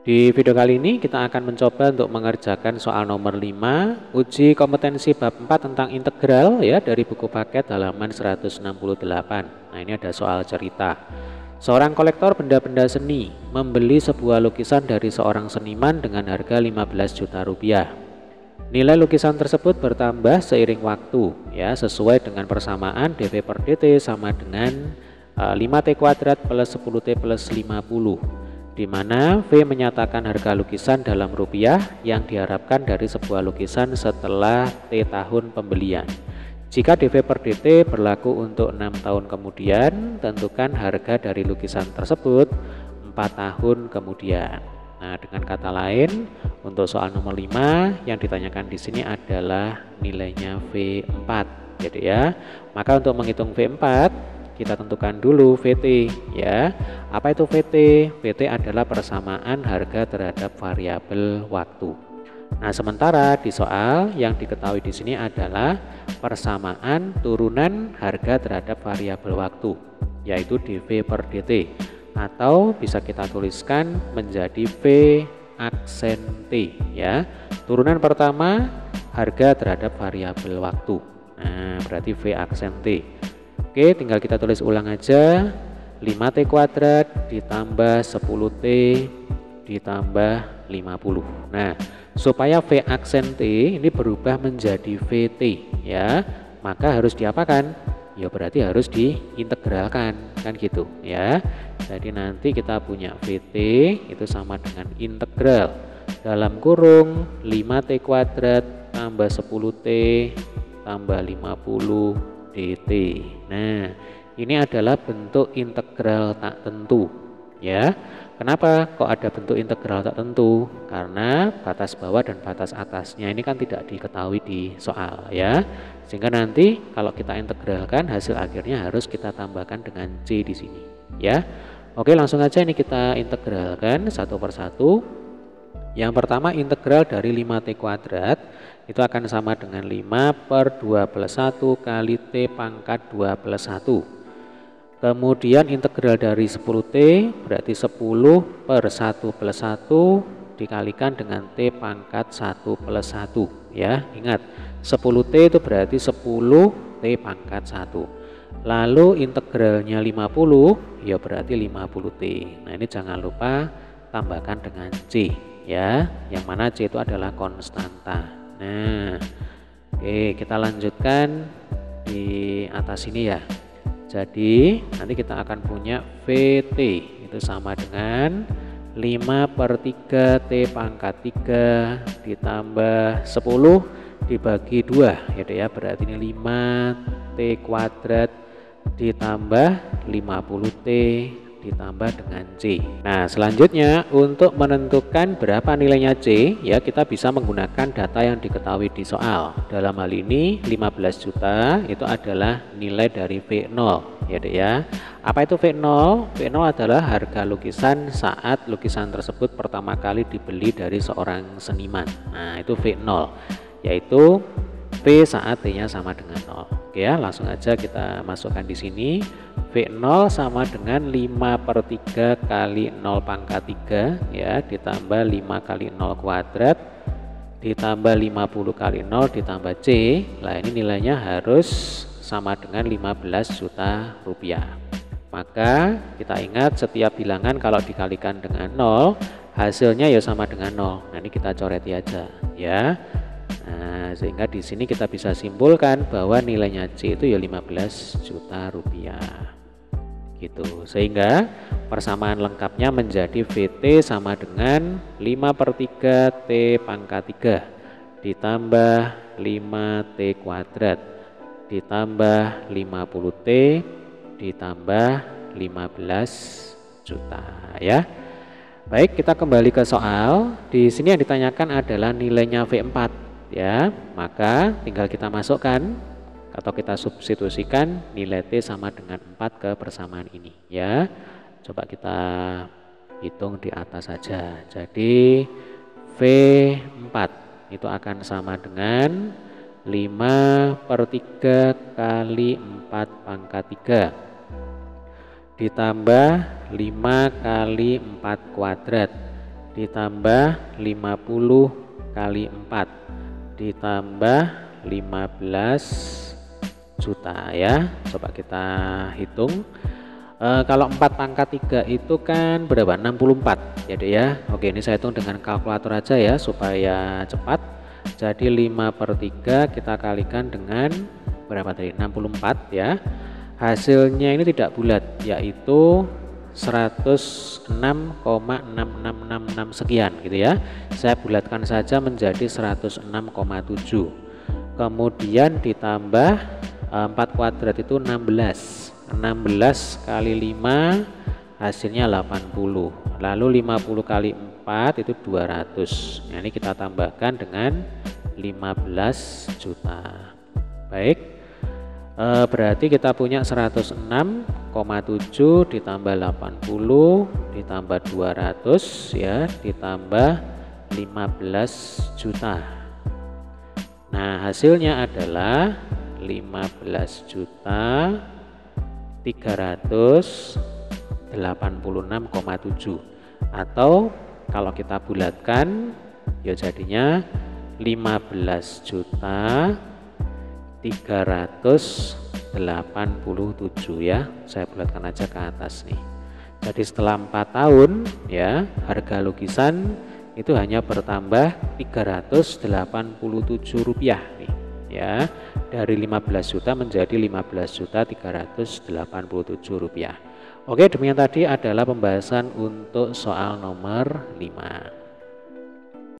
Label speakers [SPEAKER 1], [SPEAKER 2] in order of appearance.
[SPEAKER 1] Di video kali ini kita akan mencoba untuk mengerjakan soal nomor 5, uji kompetensi bab 4 tentang integral ya dari buku paket halaman 168. Nah, ini ada soal cerita. Seorang kolektor benda-benda seni membeli sebuah lukisan dari seorang seniman dengan harga 15 juta rupiah. Nilai lukisan tersebut bertambah seiring waktu ya, sesuai dengan persamaan dV per dt sama dengan 5t kuadrat plus 10t plus 50. Di mana V menyatakan harga lukisan dalam rupiah yang diharapkan dari sebuah lukisan setelah T tahun pembelian. Jika dV per dt berlaku untuk 6 tahun kemudian, tentukan harga dari lukisan tersebut 4 tahun kemudian. Nah, dengan kata lain, untuk soal nomor 5 yang ditanyakan di sini adalah nilainya V4, gitu ya. Maka untuk menghitung V4, kita tentukan dulu VT ya. Apa itu VT? VT adalah persamaan harga terhadap variabel waktu. Nah, sementara di soal yang diketahui di sini adalah persamaan turunan harga terhadap variabel waktu, yaitu dV per dt, atau bisa kita tuliskan menjadi V aksen T ya. Turunan pertama harga terhadap variabel waktu. Nah, berarti V aksen T. Oke, tinggal kita tulis ulang aja. 5t kuadrat ditambah 10t ditambah 50. Nah, supaya V aksen T ini berubah menjadi VT ya, maka harus diapakan? Ya berarti harus diintegralkan, kan gitu ya. Jadi nanti kita punya VT itu sama dengan integral dalam kurung 5t kuadrat tambah 10t tambah 50 dt. Nah, ini adalah bentuk integral tak tentu ya. Kenapa kok ada bentuk integral tak tentu? Karena batas bawah dan batas atasnya ini kan tidak diketahui di soal ya. Sehingga nanti kalau kita integralkan hasil akhirnya harus kita tambahkan dengan C di sini ya. Oke, langsung aja ini kita integralkan satu persatu. Yang pertama, integral dari 5t kuadrat itu akan sama dengan 5 per 2 plus 1 kali t pangkat 2 plus 1. Kemudian integral dari 10t berarti 10 per 1 plus 1 dikalikan dengan t pangkat 1 plus 1 ya. Ingat, 10t itu berarti 10t pangkat 1. Lalu integralnya 50 ya berarti 50t. Nah, ini jangan lupa tambahkan dengan C ya, yang mana C itu adalah konstanta. Nah, oke, kita lanjutkan di atas ini ya. Jadi nanti kita akan punya VT itu sama dengan 5 per 3 T pangkat 3 ditambah 10 dibagi 2 gitu ya. Berarti ini 5T kuadrat ditambah 50T ditambah dengan C. Nah, selanjutnya untuk menentukan berapa nilainya C ya, kita bisa menggunakan data yang diketahui di soal. Dalam hal ini 15 juta itu adalah nilai dari V0 ya. Apa itu V0? V0 adalah harga lukisan saat lukisan tersebut pertama kali dibeli dari seorang seniman. Nah, itu V0, yaitu V saat T-nya sama dengan 0. Oke ya, langsung aja kita masukkan di sini. V0 sama dengan 5 per 3 kali 0 pangkat 3 ya, ditambah 5 kali 0 kuadrat ditambah 50 kali 0 ditambah C. Nah, ini nilainya harus sama dengan 15 juta rupiah. Maka kita ingat setiap bilangan kalau dikalikan dengan 0 hasilnya ya sama dengan 0. Nah, ini kita coreti aja ya. Nah, sehingga di sini kita bisa simpulkan bahwa nilainya C itu ya 15 juta rupiah. Gitu. Sehingga persamaan lengkapnya menjadi VT sama dengan 5 per 3 T pangkat 3 ditambah 5T kuadrat ditambah 50T ditambah 15 juta ya. Baik, kita kembali ke soal. Di sini yang ditanyakan adalah nilainya V4 ya. Maka tinggal kita masukkan atau kita substitusikan nilai T sama dengan 4 ke persamaan ini ya. Coba kita hitung di atas saja. Jadi V4 itu akan sama dengan 5 per 3 kali 4 pangkat 3 ditambah 5 kali 4 kuadrat ditambah 50 kali 4 ditambah 15 juta ya. Coba kita hitung. Kalau 4 pangkat 3 itu kan berapa? 64 ya Dek ya. Oke, ini saya hitung dengan kalkulator aja ya supaya cepat. Jadi 5/3 kita kalikan dengan berapa tadi? 64 ya. Hasilnya ini tidak bulat, yaitu 106,6666 sekian gitu ya. Saya bulatkan saja menjadi 106,7. Kemudian ditambah 4 kuadrat itu 16. 16 kali 5 hasilnya 80. Lalu 50 kali 4 itu 200. Nah, ini kita tambahkan dengan 15 juta. Baik. Berarti kita punya 106,7 ditambah 80 ditambah 200 ya, ditambah 15 juta. Nah, hasilnya adalah 15.386,7, atau kalau kita bulatkan ya jadinya 15.387 ya. Saya bulatkan aja ke atas nih. Jadi setelah 4 tahun ya, harga lukisan itu hanya bertambah 387 rupiah nih ya. Dari 15 juta menjadi 15.387 rupiah. Oke, demikian tadi adalah pembahasan untuk soal nomor 5.